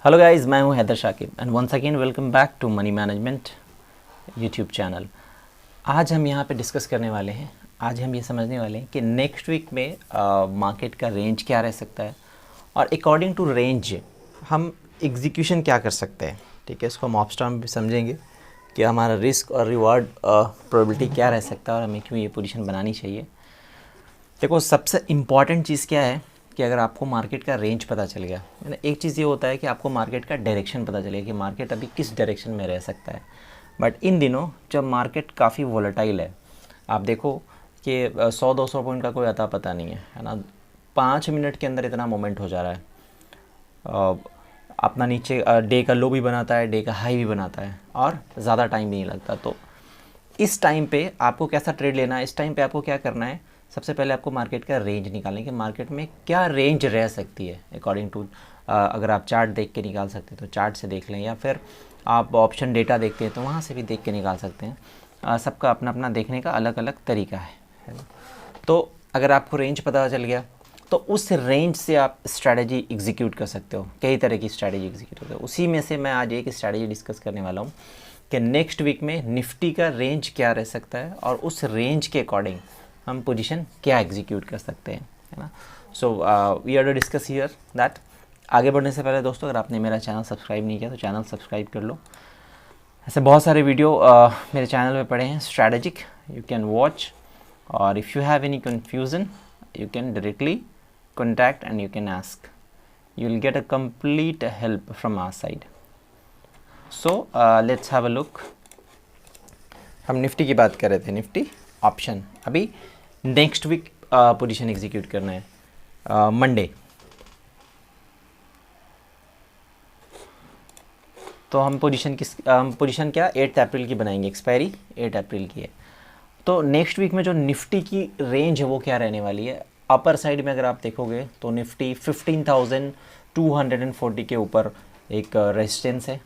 Hello guys, मैं हूं Haider Shakib and once again welcome back to money management YouTube channel. आज हम यहां पे डिस्कस करने वाले हैं, आज हम ये समझने वाले हैं कि नेक्स्ट वीक में मार्केट का रेंज क्या रह सकता है और अकॉर्डिंग टू रेंज हम एग्जीक्यूशन क्या कर सकते हैं। ठीक है, इसको हम ऑप्शन भी समझेंगे कि हमारा रिस्क और रिवार्ड प्रोबेबिलिटी क्या रह सकता है और हमें क्यों ये पोजीशन बनानी चाहिए। देखो, सबसे इम्पॉर्टेंट चीज़ क्या है कि अगर आपको मार्केट का रेंज पता चल गया, यानी एक चीज़ ये होता है कि आपको मार्केट का डायरेक्शन पता चलेगा कि मार्केट अभी किस डायरेक्शन में रह सकता है। बट इन दिनों जब मार्केट काफ़ी वॉलेटाइल है, आप देखो कि 100-200 पॉइंट का कोई अता पता नहीं है ना। 5 मिनट के अंदर इतना मोमेंट हो जा रहा है, अपना नीचे डे का लो भी बनाता है, डे का हाई भी बनाता है और ज़्यादा टाइम भी नहीं लगता। तो इस टाइम पे आपको कैसा ट्रेड लेना है, इस टाइम पे आपको क्या करना है, सबसे पहले आपको मार्केट का रेंज निकालने कि मार्केट में क्या रेंज रह सकती है अकॉर्डिंग टू। अगर आप चार्ट देख के निकाल सकते हैं तो चार्ट से देख लें, या फिर आप ऑप्शन डेटा देखते हैं तो वहाँ से भी देख के निकाल सकते हैं। सबका अपना अपना देखने का अलग अलग तरीका है ना। तो अगर आपको रेंज पता चल गया तो उस रेंज से आप स्ट्रैटेजी एग्जीक्यूट कर सकते हो। कई तरह की स्ट्रैटेजी एग्जीक्यूट करते हो, उसी में से मैं आज एक स्ट्रैटेजी डिस्कस करने वाला हूँ कि नेक्स्ट वीक में निफ्टी का रेंज क्या रह सकता है और उस रेंज के अकॉर्डिंग हम पोजीशन क्या एग्जीक्यूट कर सकते हैं, है ना। So we are to discuss here that. आगे बढ़ने से पहले दोस्तों, अगर आपने मेरा चैनल सब्सक्राइब नहीं किया तो चैनल सब्सक्राइब कर लो। ऐसे बहुत सारे वीडियो मेरे चैनल पे पड़े हैं स्ट्रैटेजिक, यू कैन वॉच। और if you have any confusion you can directly contact and you can ask, you will get a complete help from our side. So let's have a look. हम निफ्टी की बात कर रहे थे, Nifty option अभी next week position execute करना है Monday. तो हम पोजीशन क्या 8 अप्रैल की बनाएंगे, एक्सपायरी 8 अप्रैल की है। तो नेक्स्ट वीक में जो निफ्टी की रेंज है वो क्या रहने वाली है। अपर साइड में अगर आप देखोगे तो निफ्टी 15,240 के ऊपर एक रेजिस्टेंस है,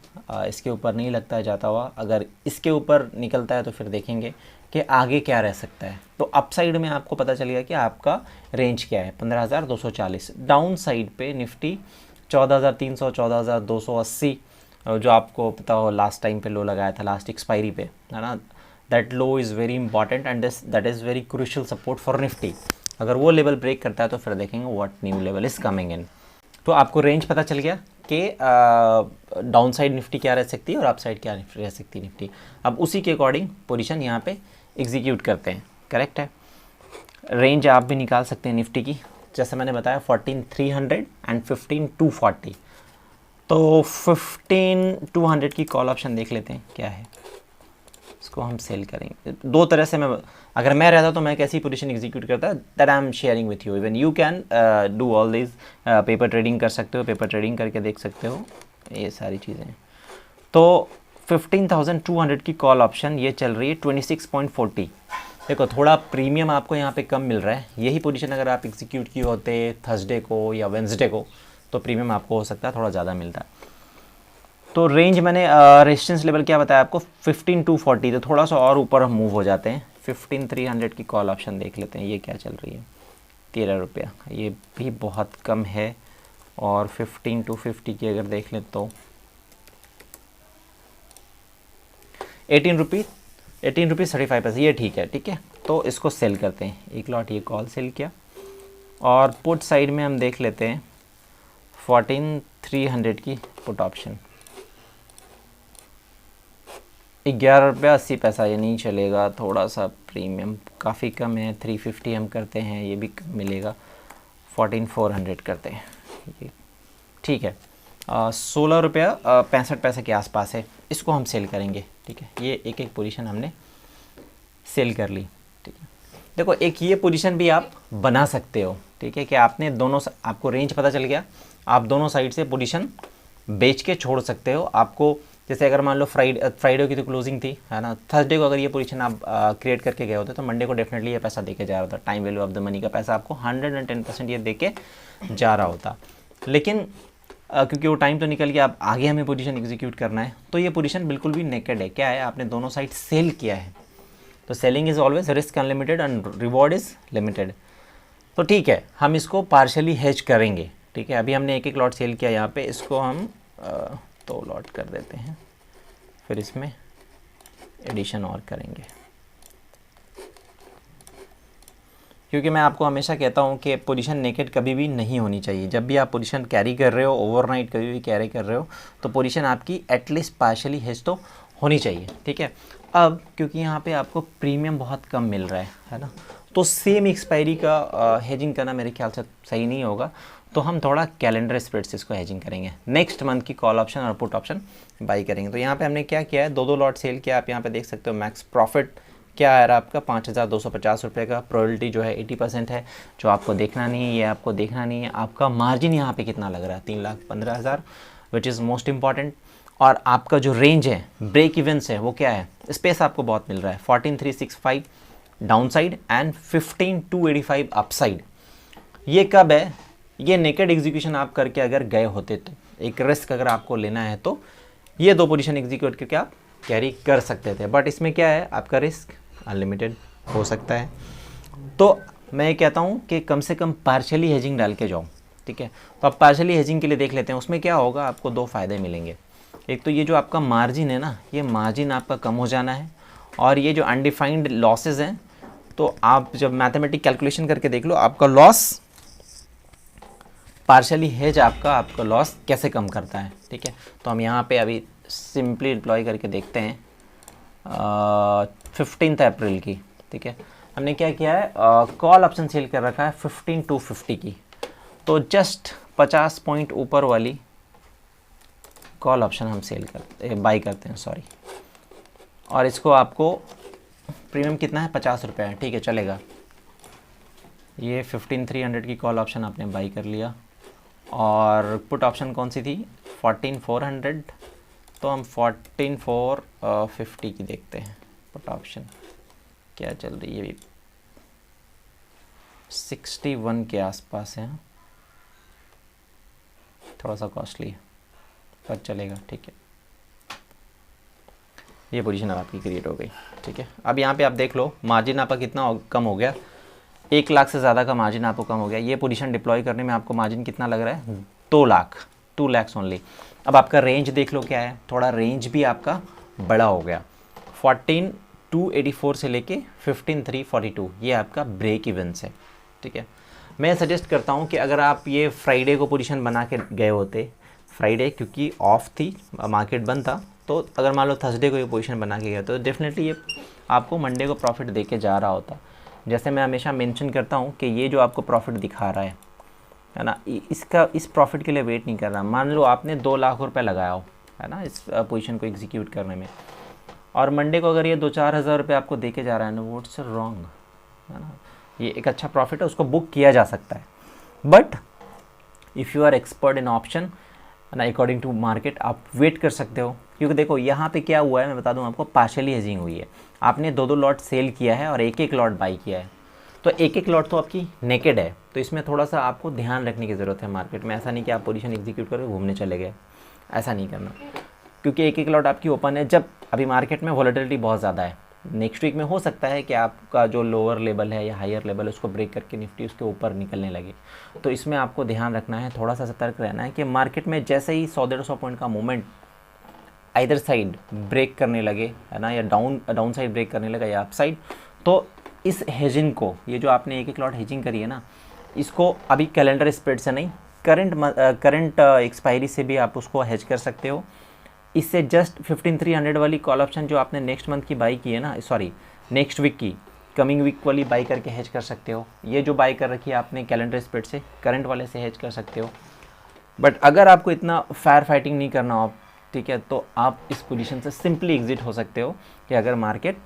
इसके ऊपर नहीं लगता है जाता हुआ। अगर इसके ऊपर निकलता है तो फिर देखेंगे कि आगे क्या रह सकता है। तो अप साइड में आपको पता चलेगा कि आपका रेंज क्या है, 15,240। डाउन साइड पे निफ्टी 14,300, 14,280, जो आपको पता हो लास्ट टाइम पे लो लगाया था, लास्ट एक्सपायरी पे, है ना। That low is very important and that is very crucial support for Nifty. अगर वो लेवल ब्रेक करता है तो फिर देखेंगे what new level is coming in. तो आपको रेंज पता चल गया कि डाउन साइड निफ्टी क्या रह सकती है और अप साइड क्या रह सकती है निफ्टी। अब उसी के अकॉर्डिंग पोजीशन यहाँ पे एग्जीक्यूट करते हैं, करेक्ट है। रेंज आप भी निकाल सकते हैं निफ्टी की, जैसे मैंने बताया 14,300 एंड 15,240। तो 15,200 की कॉल ऑप्शन देख लेते हैं क्या है, इसको हम सेल करेंगे। दो तरह से अगर मैं रहता तो मैं कैसी पोजीशन एग्जीक्यूट करता, that I am sharing with you. Even you can do all this. Paper trading कर सकते हो, पेपर ट्रेडिंग करके देख सकते हो ये सारी चीज़ें। तो 15,200 की कॉल ऑप्शन ये चल रही है 26.40। देखो, थोड़ा प्रीमियम आपको यहाँ पे कम मिल रहा है। यही पोजीशन अगर आप एग्जीक्यूट किए होते थर्सडे को या वेंसडे को तो प्रीमियम आपको हो सकता है थोड़ा ज़्यादा मिलता है। तो रेंज मैंने रेजिस्टेंस लेवल क्या बताया आपको, 15,240। तो थोड़ा सा और ऊपर हम मूव हो जाते हैं, 15,300 की कॉल ऑप्शन देख लेते हैं। ये क्या चल रही है, 13 रुपया, ये भी बहुत कम है। और 15,250 की अगर देख लें तो 18 रुपीज़ 35 पैसे, ये ठीक है। ठीक है, तो इसको सेल करते हैं, एक लॉट ये कॉल सेल किया। और पुट साइड में हम देख लेते हैं 14,300 की पुट ऑप्शन, 11 रुपया 80 पैसा। ये नहीं चलेगा, थोड़ा सा प्रीमियम काफ़ी कम है। 350 हम करते हैं, ये भी कम मिलेगा। 14,400 करते हैं, ये ठीक है। 16 रुपया 65 पैसे के आसपास है, इसको हम सेल करेंगे। ठीक है, ये एक एक पोजीशन हमने सेल कर ली। ठीक है, देखो एक ये पोजीशन भी आप बना सकते हो। ठीक है, कि आपने दोनों, आपको रेंज पता चल गया, आप दोनों साइड से पोजीशन बेच के छोड़ सकते हो। आपको जैसे अगर मान लो फ्राइडे की तो क्लोजिंग थी, है ना, थर्सडे को अगर ये पोजीशन आप क्रिएट करके गए होते तो मंडे को डेफिनेटली ये पैसा देके जा रहा होता। Time value of the money का पैसा आपको 110% ये देके जा रहा होता। लेकिन क्योंकि वो टाइम तो निकल गया, अब आगे हमें पोजीशन एग्जीक्यूट करना है, तो ये पोजीशन बिल्कुल भी नेकेड है। क्या है, आपने दोनों साइड सेल किया है। तो selling is always risk unlimited and reward is limited. तो ठीक है, हम इसको पार्शियली हेज करेंगे। ठीक है, अभी हमने एक एक लॉट सेल किया यहाँ पे, इसको हम 2 लॉट कर देते हैं, फिर इसमें एडिशन और करेंगे, क्योंकि मैं आपको हमेशा कहता हूँ कि पोजीशन नेकेड कभी भी नहीं होनी चाहिए। जब भी आप पोजीशन कैरी कर रहे हो, ओवरनाइट कभी भी कैरी कर रहे हो, तो पोजीशन आपकी एटलीस्ट पार्शली हेज तो होनी चाहिए, ठीक है। अब क्योंकि यहाँ पे आपको प्रीमियम बहुत कम मिल रहा है ना, तो सेम एक्सपायरी का हेजिंग करना मेरे ख्याल से सही नहीं होगा, तो हम थोड़ा कैलेंडर स्प्रेड से इसको हेजिंग करेंगे। नेक्स्ट मंथ की कॉल ऑप्शन और पुट ऑप्शन बाई करेंगे। तो यहाँ पे हमने क्या किया है, 2 लॉट सेल किया। आप यहाँ पे देख सकते हो मैक्स प्रॉफिट क्या आ रहा है आपका 5,250 रुपये का। प्रोबेबिलिटी जो है 80% है। जो आपको देखना नहीं है, ये आपको देखना नहीं है, आपका मार्जिन यहाँ पे कितना लग रहा है, 3,15,000, विच इज़ मोस्ट इंपॉर्टेंट। और आपका जो रेंज है, ब्रेक इवन है, वो क्या है, स्पेस आपको बहुत मिल रहा है, 14,365 down side and 15,285 up side. ये कब है, ये नेकेड एग्जीक्यूशन आप करके अगर गए होते तो, एक रिस्क अगर आपको लेना है तो ये 2 पोजीशन एग्जीक्यूट करके आप कैरी कर सकते थे। बट इसमें क्या है, आपका रिस्क अनलिमिटेड हो सकता है। तो मैं ये कहता हूँ कि कम से कम पार्शियली हेजिंग डाल के जाओ, ठीक है। तो आप पार्शियली हेजिंग के लिए देख लेते हैं, उसमें क्या होगा, आपको 2 फ़ायदे मिलेंगे। एक तो ये जो आपका मार्जिन है ना, ये मार्जिन आपका कम हो जाना है, और ये जो अनडिफाइंड लॉसेज हैं, तो आप जब मैथमेटिक कैलकुलेशन करके देख लो, आपका लॉस पार्शियली हेज आपका लॉस कैसे कम करता है, ठीक है। तो हम यहाँ पे अभी सिंपली डिप्लॉय करके देखते हैं 15 अप्रैल की, ठीक है। हमने क्या किया है, कॉल ऑप्शन सेल कर रखा है 15,250 की। तो जस्ट 50 पॉइंट ऊपर वाली कॉल ऑप्शन हम बाई करते हैं, सॉरी। और इसको आपको प्रीमियम कितना है, 50 रुपये है, ठीक है, चलेगा। ये 15,300 की कॉल ऑप्शन आपने बाई कर लिया। और पुट ऑप्शन कौन सी थी, 14,400, तो हम 14,450 की देखते हैं। पुट ऑप्शन क्या चल रही है, अभी 61 के आसपास है, थोड़ा सा कॉस्टली है पर चलेगा, ठीक है। ये पोजीशन अब आपकी क्रिएट हो गई, ठीक है। अब यहाँ पे आप देख लो मार्जिन आपका कितना कम हो गया, 1 लाख से ज़्यादा का मार्जिन आपको कम हो गया। ये पोजीशन डिप्लॉय करने में आपको मार्जिन कितना लग रहा है, 2 लाख ओनली। अब आपका रेंज देख लो क्या है, थोड़ा रेंज भी आपका बड़ा हो गया, 14,284 से लेके 15,342, ये आपका ब्रेक इवेंस है, ठीक है। मैं सजेस्ट करता हूँ कि अगर आप ये फ्राइडे को पोजीशन बना के गए होते, फ्राइडे क्योंकि ऑफ थी, मार्केट बंद था, तो अगर मान लो थर्सडे को ये पोजीशन बना के गए तो डेफिनेटली ये आपको मंडे को प्रॉफिट दे के जा रहा होता। जैसे मैं हमेशा मेंशन करता हूँ कि ये जो आपको प्रॉफिट दिखा रहा है ना, इस प्रॉफिट के लिए वेट नहीं कर रहा। मान लो आपने 2 लाख रुपए लगाया हो, है ना, इस पोजीशन को एग्जीक्यूट करने में, और मंडे को अगर ये 2-4 हज़ार रुपये आपको दे के जा रहा है ना, व्हाट्स रॉन्ग, है ना। ये एक अच्छा प्रॉफिट है, उसको बुक किया जा सकता है। But if you are expert in option ना, अकॉर्डिंग टू मार्केट आप वेट कर सकते हो। क्योंकि देखो यहाँ पे क्या हुआ है, मैं बता दूँ आपको, पार्शियली हेजिंग हुई है। आपने 2-2 लॉट सेल किया है और 1-1 लॉट बाई किया है, तो 1-1 लॉट तो आपकी नेकेड है। तो इसमें थोड़ा सा आपको ध्यान रखने की ज़रूरत है मार्केट में। ऐसा नहीं कि आप पोजीशन एग्जीक्यूट करके घूमने चले गए, ऐसा नहीं करना, क्योंकि 1-1 लॉट आपकी ओपन है। जब अभी मार्केट में वॉलेटिलिटी बहुत ज़्यादा है, नेक्स्ट वीक में हो सकता है कि आपका जो लोअर लेवल है या हायर लेवल है उसको ब्रेक करके निफ्टी उसके ऊपर निकलने लगे। तो इसमें आपको ध्यान रखना है, थोड़ा सा सतर्क रहना है कि मार्केट में जैसे ही 100-150 पॉइंट का मूवमेंट आइदर साइड ब्रेक करने लगे, है ना, या डाउन साइड ब्रेक करने लगा या अप साइड, तो इस हेजिंग को, ये जो आपने 1-1 लॉट हेजिंग करी है ना, इसको अभी कैलेंडर स्प्रेड से नहीं, करंट एक्सपायरी से भी आप उसको हेज कर सकते हो। इससे जस्ट 15,300 वाली कॉल ऑप्शन जो आपने नेक्स्ट मंथ की बाई की है ना, सॉरी नेक्स्ट वीक की, कमिंग वीक वाली बाई करके हेज कर सकते हो। ये जो बाई कर रखी है आपने कैलेंडर स्प्रेड से, करंट वाले से हेज कर सकते हो। बट अगर आपको इतना फायर फाइटिंग नहीं करना हो, ठीक है, तो आप इस पोजीशन से सिंपली एग्जिट हो सकते हो कि अगर मार्केट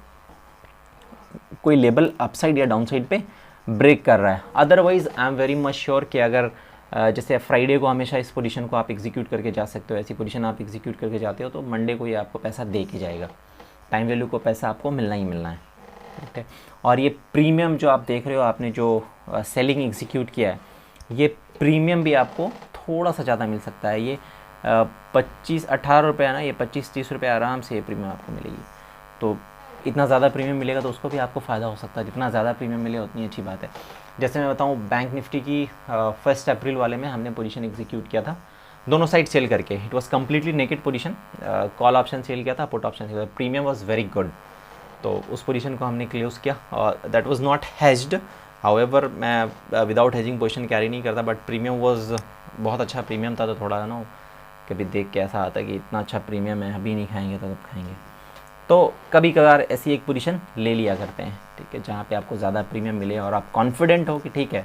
कोई लेवल अपसाइड या डाउनसाइड पे ब्रेक कर रहा है। Otherwise I am very much sure कि अगर जैसे फ्राइडे को हमेशा इस पोजीशन को आप एग्जीक्यूट करके जा सकते हो, ऐसी पोजीशन आप एग्जीक्यूट करके जाते हो, तो मंडे को ये आपको पैसा दे के जाएगा। टाइम वैल्यू को पैसा आपको मिलना ही मिलना है, ठीक है। और ये प्रीमियम जो आप देख रहे हो, आपने जो सेलिंग एग्जीक्यूट किया है, ये प्रीमियम भी आपको थोड़ा सा ज़्यादा मिल सकता है। ये 25-18 रुपये है ना, ये 25-30 रुपये आराम से ये प्रीमियम आपको मिलेगी। तो इतना ज़्यादा प्रीमियम मिलेगा तो उसको भी आपको फ़ायदा हो सकता है। जितना ज़्यादा प्रीमियम मिले उतनी अच्छी बात है। जैसे मैं बताऊं, बैंक निफ्टी की 1 अप्रैल वाले में हमने पोजीशन एग्जीक्यूट किया था दोनों साइड सेल करके, it was completely naked position, call option sell किया था, पुट ऑप्शन सेल किया, प्रीमियम वॉज वेरी गुड, तो उस पोजीशन को हमने क्लोज किया और that was not hedged. However मैं विदाउट हेजिंग पोजीशन कैरी नहीं करता, बट प्रीमियम वाज बहुत अच्छा प्रीमियम था, तो थोड़ा ना कभी देख के ऐसा आता कि इतना अच्छा प्रीमियम है, अभी नहीं खाएंगे तो कब खाएंगे, तो कभी कभार ऐसी एक पोजीशन ले लिया करते हैं, ठीक है, जहाँ पे आपको ज़्यादा प्रीमियम मिले और आप कॉन्फिडेंट हो कि ठीक है।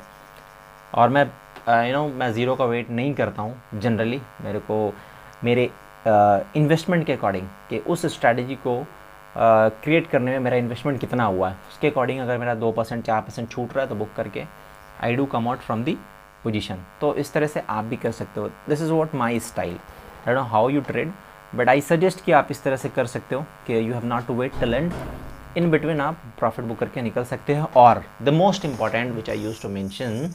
और मैं मैं ज़ीरो का वेट नहीं करता हूँ जनरली, मेरे को मेरे इन्वेस्टमेंट के अकॉर्डिंग कि उस स्ट्रैटेजी को क्रिएट करने में मेरा इन्वेस्टमेंट कितना हुआ है उसके अकॉर्डिंग अगर मेरा 2% 4% छूट रहा है तो बुक करके I do come out from the position. तो इस तरह से आप भी कर सकते हो, this is what my style, I don't know how you trade, but I suggest कि आप इस तरह से कर सकते हो कि you have not to wait till end, in between आप प्रॉफिट बुक करके निकल सकते हो। और the most important which I use to mention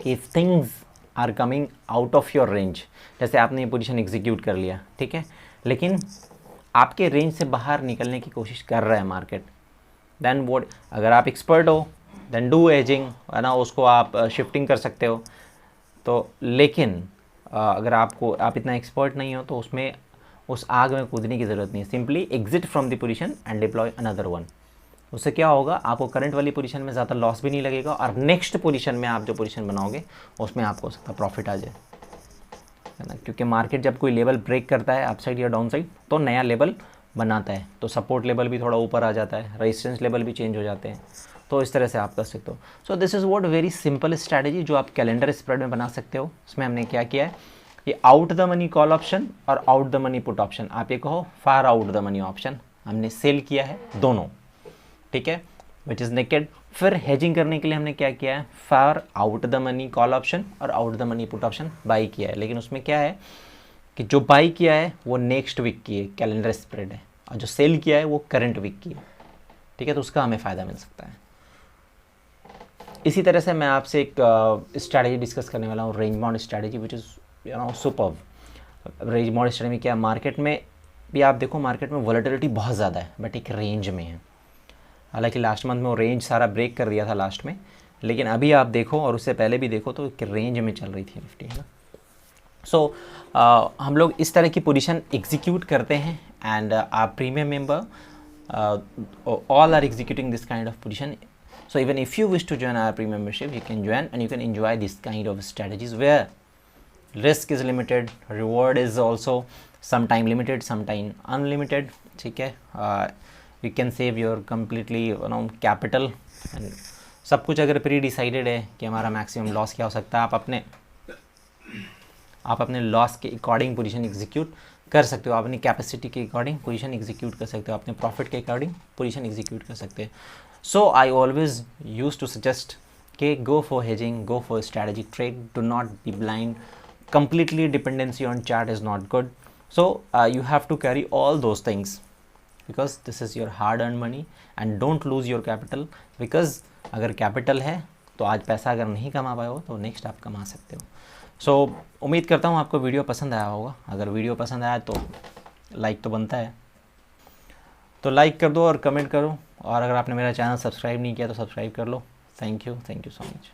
कि if things are coming out of your range, जैसे आपने ये पोजीशन एग्जीक्यूट कर लिया, ठीक है, लेकिन आपके रेंज से बाहर निकलने की कोशिश कर रहा है मार्केट, देन वोट, अगर आप एक्सपर्ट हो देन डू एजिंग, है ना, उसको आप शिफ्टिंग कर सकते हो। तो लेकिन अगर आप इतना एक्सपर्ट नहीं हो तो उसमें उस आग में कूदने की ज़रूरत नहीं है, simply exit from the position and deploy another one. उससे क्या होगा, आपको करंट वाली पोजीशन में ज़्यादा लॉस भी नहीं लगेगा और नेक्स्ट पोजीशन में आप जो पोजीशन बनाओगे उसमें आपको हो सकता है प्रॉफिट आ जाए, है ना, क्योंकि मार्केट जब कोई लेवल ब्रेक करता है अपसाइड या डाउन साइड तो नया लेवल बनाता है, तो सपोर्ट लेवल भी थोड़ा ऊपर आ जाता है, रेजिस्टेंस लेवल भी चेंज हो जाते हैं, तो इस तरह से आप कर सकते हो। So this is what very simple strategy जो आप कैलेंडर स्प्रेड में बना सकते हो। इसमें हमने क्या किया है, ये out the money call option और out the money put option, आप ये कहो far out the money option, हमने सेल किया है दोनों, ठीक है, विच इज़ नेकेड। फिर हेजिंग करने के लिए हमने क्या किया है, far out the money call option और out the money put option buy किया है, लेकिन उसमें क्या है कि जो बाई किया है वो नेक्स्ट वीक की है, कैलेंडर स्प्रेड है, और जो सेल किया है वो करंट वीक की है, ठीक है, तो उसका हमें फ़ायदा मिल सकता है। इसी तरह से मैं आपसे एक स्ट्रैटेजी डिस्कस करने वाला हूँ, range bound strategy, which is superb. Range bound strategy में क्या, मार्केट में भी आप देखो, मार्केट में वॉलेटिलिटी बहुत ज़्यादा है बट एक रेंज में है। हालांकि लास्ट मंथ में वो रेंज सारा ब्रेक कर दिया था लास्ट में, लेकिन अभी आप देखो और उससे पहले भी देखो तो एक रेंज में चल रही थी निफ्टी, है ना। सो हम लोग इस तरह की पोजीशन एग्जीक्यूट करते हैं and our premium member all are executing this kind of position. So even if you wish to join our premium membership, you can join and you can enjoy this kind of strategies where risk is limited, reward is also sometime limited, sometime unlimited, ठीक है, you can save your completely capital and सब कुछ अगर pre decided है कि हमारा maximum loss क्या हो सकता है, आप अपने लॉस के अकॉर्डिंग पोजीशन एग्जीक्यूट कर सकते हो, आप अपनी कैपेसिटी के अकॉर्डिंग पोजीशन एग्जीक्यूट कर सकते हो, अपने प्रॉफिट के अकॉर्डिंग पोजीशन एग्जीक्यूट कर सकते हैं। So I always use to suggest कि go for hedging, go for strategic trade, do not be blind, completely dependency on chart is not good. So you have to carry all those things because this is your hard earned money and don't lose your capital, because अगर capital है तो आज पैसा अगर नहीं कमा पाए हो तो नेक्स्ट आप कमा सकते हो। सो उम्मीद करता हूँ आपको वीडियो पसंद आया होगा, अगर वीडियो पसंद आया तो लाइक तो बनता है, तो लाइक कर दो और कमेंट करो, और अगर आपने मेरा चैनल सब्सक्राइब नहीं किया तो सब्सक्राइब कर लो। Thank you so much.